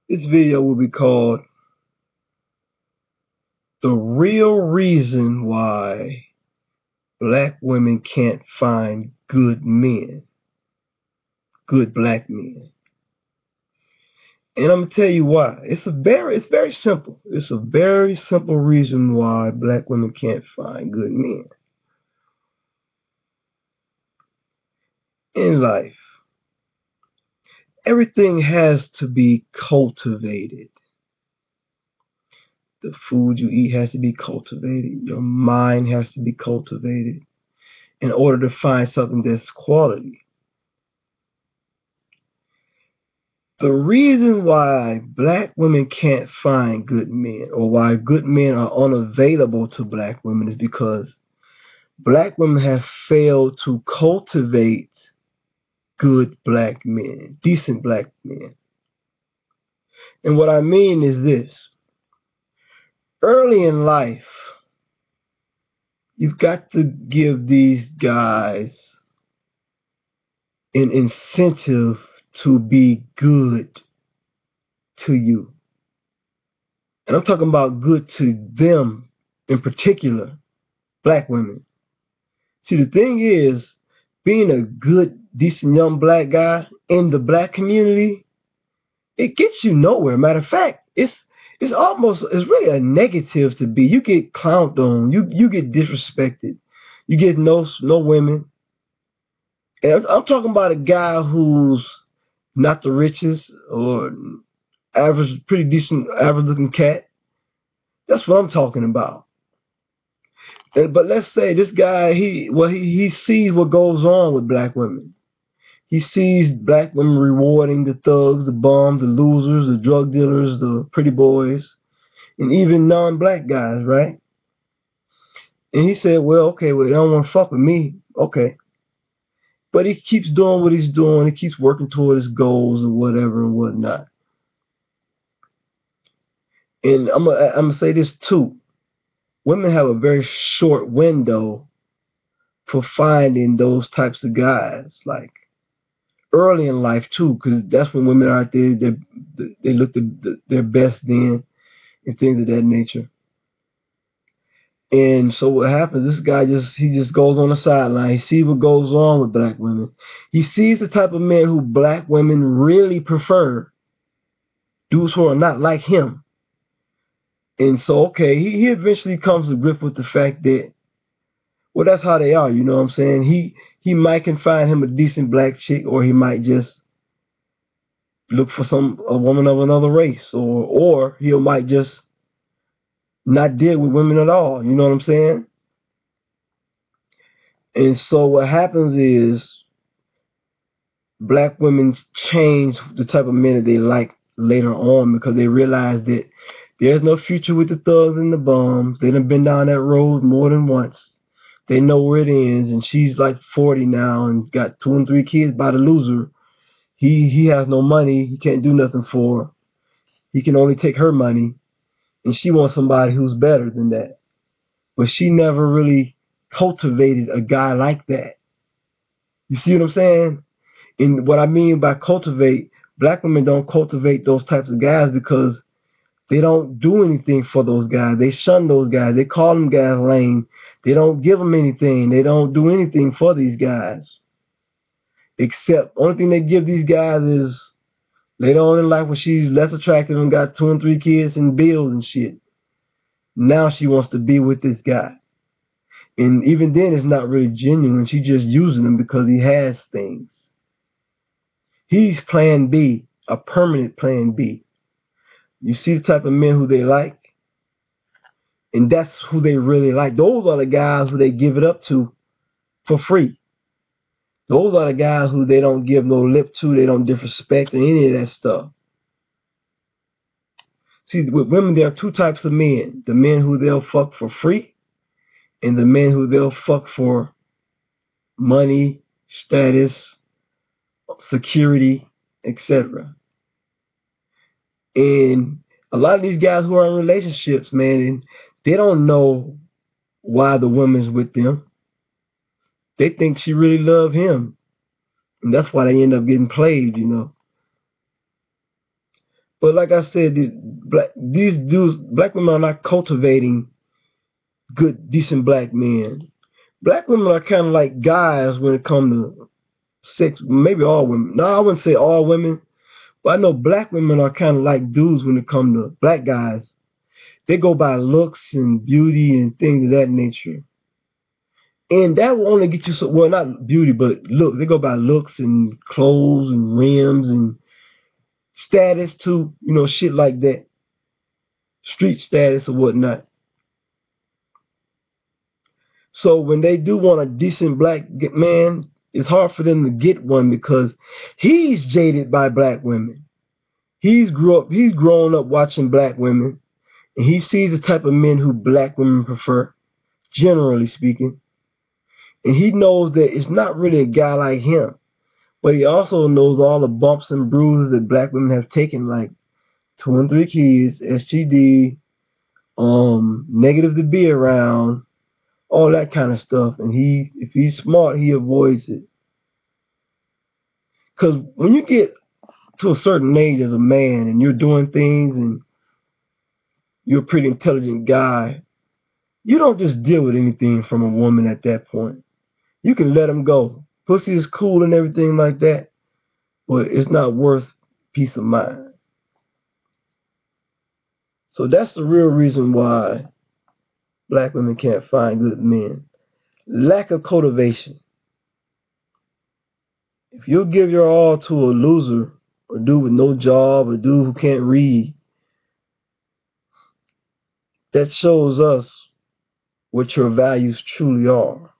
This video will be called The Real Reason Why Black Women Can't Find Good Men, Good Black Men. And I'm gonna tell you why. It's very simple. It's a very simple reason why black women can't find good men in life. Everything has to be cultivated. The food you eat has to be cultivated. Your mind has to be cultivated in order to find something that's quality. The reason why black women can't find good men, or why good men are unavailable to black women, is because black women have failed to cultivate good black men, decent black men. And what I mean is this: early in life, you've got to give these guys an incentive to be good to you. And I'm talking about good to them in particular, black women. See, the thing is, being a good, decent young black guy in the black community, it gets you nowhere. Matter of fact, it's really a negative to be. You get clowned on, you get disrespected, you get no women. And I'm talking about a guy who's not the richest or average, pretty decent, average looking cat. That's what I'm talking about. But let's say this guy, he sees what goes on with black women. He sees black women rewarding the thugs, the bums, the losers, the drug dealers, the pretty boys, and even non-black guys, right? And he said, well, okay, well, they don't want to fuck with me. Okay. But he keeps doing what he's doing. He keeps working toward his goals or whatever and whatnot. And I'm gonna say this too. Women have a very short window for finding those types of guys, like early in life too, because that's when women are out there, they look their best then and things of that nature. And so what happens, this guy just goes on the sideline. He sees what goes on with black women. He sees the type of men who black women really prefer, dudes who are not like him. And so, okay, he eventually comes to grip with the fact that, well, that's how they are, you know what I'm saying? He might can find him a decent black chick, or he might just look for a woman of another race, or he might just not deal with women at all, you know what I'm saying? And so what happens is black women change the type of men that they like later on, because they realize that there's no future with the thugs and the bums. They done been down that road more than once. They know where it ends, and she's like 40 now and got 2 and 3 kids by the loser. He has no money. He can't do nothing for her. He can only take her money, and she wants somebody who's better than that. But she never really cultivated a guy like that. You see what I'm saying? And what I mean by cultivate, black women don't cultivate those types of guys because they don't do anything for those guys. They shun those guys. They call them guys lame. They don't give them anything. They don't do anything for these guys. Except, only thing they give these guys is later on in life when she's less attractive and got 2 and 3 kids and bills and shit. Now she wants to be with this guy. And even then it's not really genuine. She's just using him because he has things. He's plan B, a permanent plan B. You see the type of men who they like, and that's who they really like. Those are the guys who they give it up to for free. Those are the guys who they don't give no lip to, they don't disrespect or any of that stuff. See, with women, there are 2 types of men. The men who they'll fuck for free, and the men who they'll fuck for money, status, security, etc. And a lot of these guys who are in relationships, man, and they don't know why the woman's with them. They think she really love him, and that's why they end up getting played, you know. But like I said, these dudes, black women are not cultivating good, decent black men. Black women are kind of like guys when it comes to sex. Maybe all women. No, I wouldn't say all women, but I know black women are kind of like dudes when it comes to black guys. They go by looks and beauty and things of that nature. And that will only get you so, well, not beauty, but look. They go by looks and clothes and rims and status too, shit like that. Street status or whatnot. So when they do want a decent black man, it's hard for them to get one because he's jaded by black women. He's grown up watching black women, and he sees the type of men who black women prefer, generally speaking. And he knows that it's not really a guy like him. But he also knows all the bumps and bruises that black women have taken, like 2 and 3 kids, STD, negative to be around, all that kind of stuff. And if he's smart, he avoids it. Because when you get to a certain age as a man and you're doing things and you're a pretty intelligent guy, you don't just deal with anything from a woman at that point. You can let them go. Pussy is cool and everything like that, but it's not worth peace of mind. So that's the real reason why black women can't find good men. Lack of cultivation. If you give your all to a loser, or dude with no job, or dude who can't read, that shows us what your values truly are.